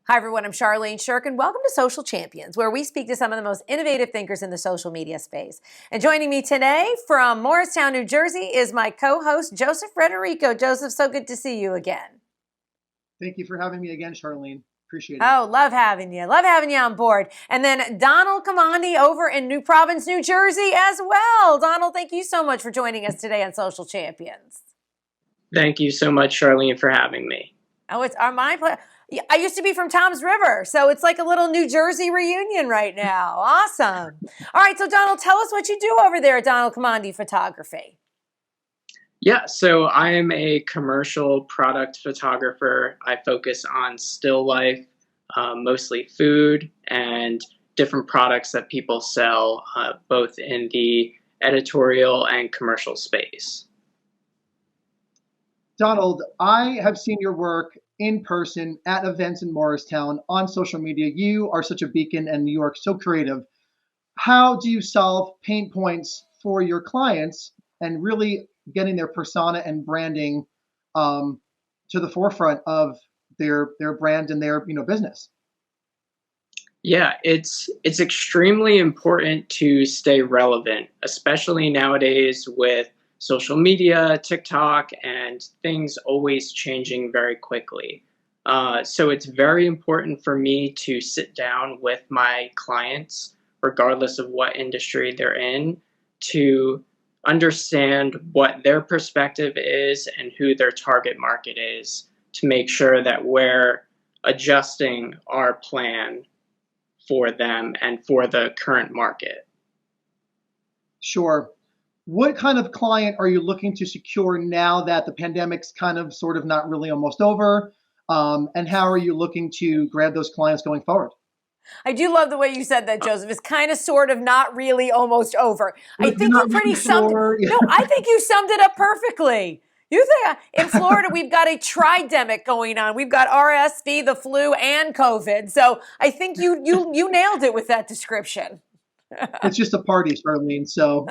Hi, everyone. I'm Charlene Shirk, and welcome to Social Champions, where we speak to some of the most innovative thinkers in the social media space. And joining me today from Morristown, New Jersey, is my co-host, Joseph Frederico. Joseph, so good to see you again. Thank you for having me again, Charlene. Appreciate it. Oh, love having you. Love having you on board. And then Donald Komondy over in New Providence, New Jersey as well. Donald, thank you so much for joining us today on Social Champions. Thank you so much, Charlene, for having me. Oh, it's my pleasure. I used to be from Toms River, so it's like a little New Jersey reunion right now. Awesome. All right, so Donald, tell us what you do over there at Donald Komondy Photography. Yeah, so I am a commercial product photographer. I focus on still life, mostly food and different products that people sell, both in the editorial and commercial space. Donald, I have seen your work in person at events in Morristown, on social media. You are such a beacon and you are so creative. How do you solve pain points for your clients and really getting their persona and branding to the forefront of their brand and their business? Yeah, it's extremely important to stay relevant, especially nowadays with social media, TikTok, and things always changing very quickly. So it's very important for me to sit down with my clients, regardless of what industry they're in, to understand what their perspective is and who their target market is, to make sure that we're adjusting our plan for them and for the current market. Sure. What kind of client are you looking to secure now that the pandemic's kind of sort of not really almost over? And how are you looking to grab those clients going forward? I do love the way you said that, Joseph. It's kind of, sort of, not really, almost over. I You're think you not pretty really summed. sure. No, I think you summed it up perfectly. You think in Florida we've got a tridemic going on. We've got RSV, the flu, and COVID. So I think you nailed it with that description. It's just a party, Charlene. So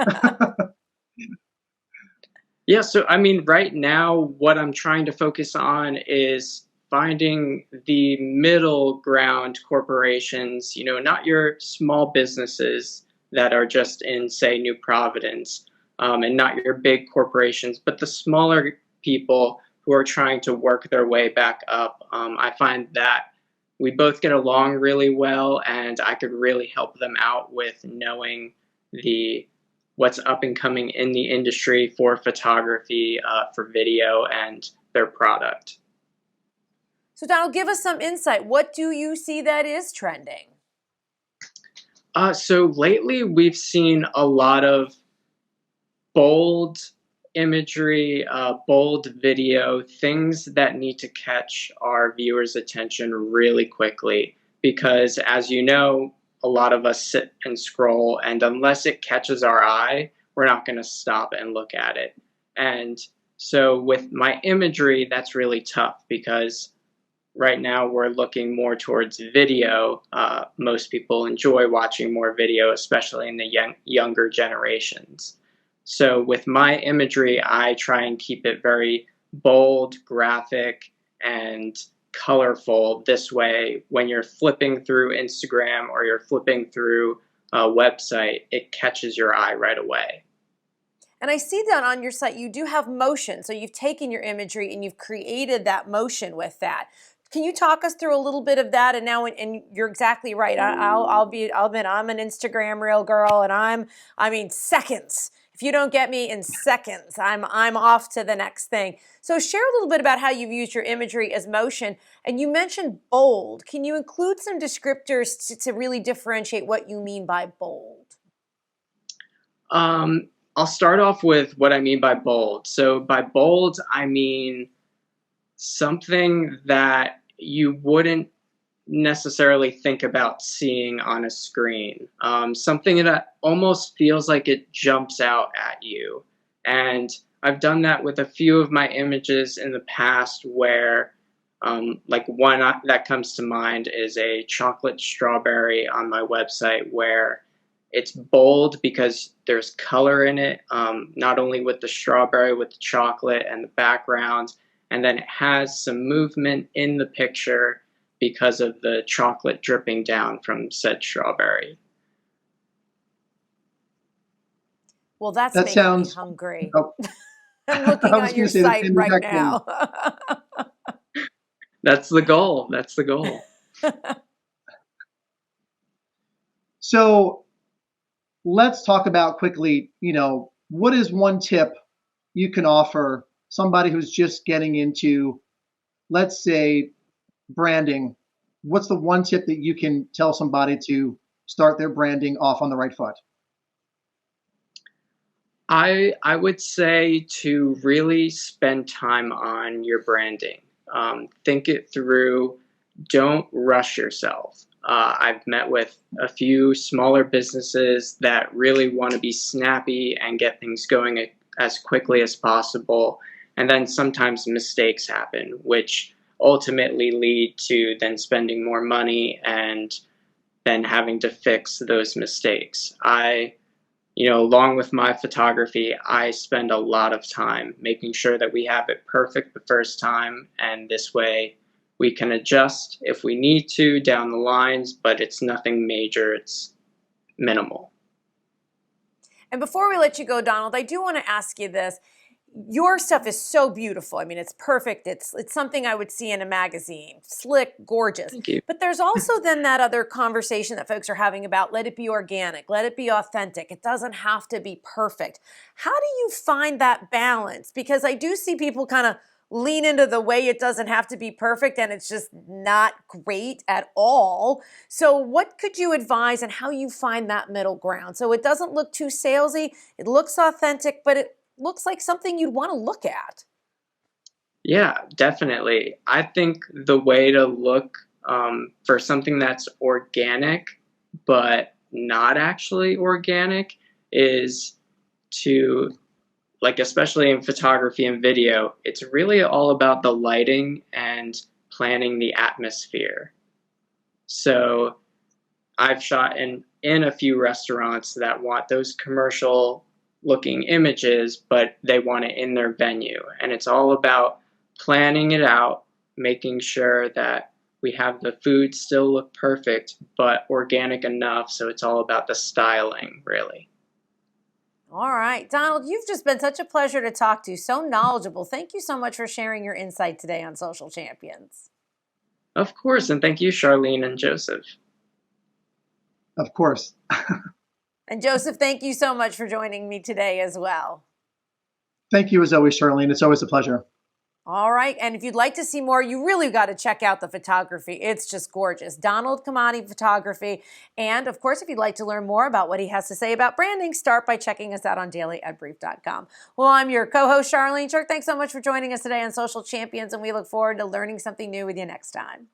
Yeah, so I mean, right now, what I'm trying to focus on is finding the middle ground corporations, not your small businesses that are just in, say, New Providence, and not your big corporations, but the smaller people who are trying to work their way back up. I find that we both get along really well, and I could really help them out with knowing the what's up and coming in the industry for photography, for video, and their product. So Donald, give us some insight. What do you see that is trending? So lately we've seen a lot of bold imagery, bold video, things that need to catch our viewers' attention really quickly. Because as you know, a lot of us sit and scroll, and unless it catches our eye, we're not going to stop and look at it. And so with my imagery, that's really tough because right now we're looking more towards video. Most people enjoy watching more video, especially in the younger generations. So with my imagery, I try and keep it very bold, graphic, and colorful. This way, when you're flipping through Instagram or you're flipping through a website, it catches your eye right away. And I see that on your site, you do have motion. So you've taken your imagery and you've created that motion with that. Can you talk us through a little bit of that? And now, and you're exactly right. I'll admit I'm an Instagram reel girl, and I mean seconds. If you don't get me in seconds, I'm off to the next thing. So share a little bit about how you've used your imagery as motion. And you mentioned bold. Can you include some descriptors to really differentiate what you mean by bold? I'll start off with what I mean by bold. So by bold, I mean something that you wouldn't necessarily think about seeing on a screen. Something that almost feels like it jumps out at you. And I've done that with a few of my images in the past where like one that comes to mind is a chocolate strawberry on my website where it's bold because there's color in it, not only with the strawberry, with the chocolate and the background, and then it has some movement in the picture because of the chocolate dripping down from said strawberry. Well, that's That making me sounds. hungry. Oh, I'm I looking was on going your to say the site same right exact thing. now. That's the goal. That's the goal. So let's talk about quickly, what is one tip you can offer somebody who's just getting into, let's say, branding? What's the one tip that you can tell somebody to start their branding off on the right foot? I would say to really spend time on your branding. Think it through. Don't rush yourself. I've met with a few smaller businesses that really want to be snappy and get things going as quickly as possible. And then sometimes mistakes happen, which ultimately lead to then spending more money and then having to fix those mistakes. Along with my photography, I spend a lot of time making sure that we have it perfect the first time, and this way we can adjust if we need to down the lines, but it's nothing major, it's minimal. And before we let you go, Donald, I do want to ask you this. Your stuff is so beautiful. I mean, it's perfect. It's something I would see in a magazine. Slick, gorgeous. Thank you. But there's also then that other conversation that folks are having about let it be organic, let it be authentic. It doesn't have to be perfect. How do you find that balance? Because I do see people kind of lean into the way it doesn't have to be perfect and it's just not great at all. So what could you advise on how you find that middle ground? So it doesn't look too salesy, it looks authentic, but it looks like something you'd want to look at. Yeah, definitely. I think the way to look for something that's organic but not actually organic is to, like, especially in photography and video, it's really all about the lighting and planning the atmosphere. So I've shot in a few restaurants that want those commercial looking images, but they want it in their venue. And it's all about planning it out, making sure that we have the food still look perfect, but organic enough. So it's all about the styling, really. All right, Donald, you've just been such a pleasure to talk to. So knowledgeable. Thank you so much for sharing your insight today on Social Champions. Of course. And thank you, Charlene and Joseph. Of course. And Joseph, thank you so much for joining me today as well. Thank you as always, Charlene. It's always a pleasure. All right. And if you'd like to see more, you really got to check out the photography. It's just gorgeous. Donald Komondy Photography. And of course, if you'd like to learn more about what he has to say about branding, start by checking us out on dailyadbrief.com. Well, I'm your co-host, Charlene Chirk. Thanks so much for joining us today on Social Champions, and we look forward to learning something new with you next time.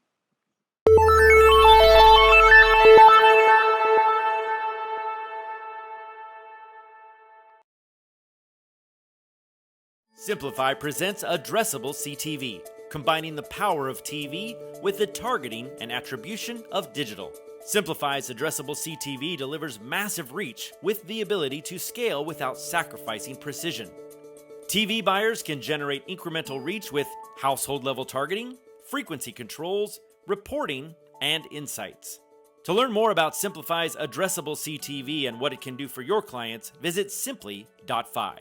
Simplify presents Addressable CTV, combining the power of TV with the targeting and attribution of digital. Simplify's Addressable CTV delivers massive reach with the ability to scale without sacrificing precision. TV buyers can generate incremental reach with household-level targeting, frequency controls, reporting, and insights. To learn more about Simplify's Addressable CTV and what it can do for your clients, visit simply.fi.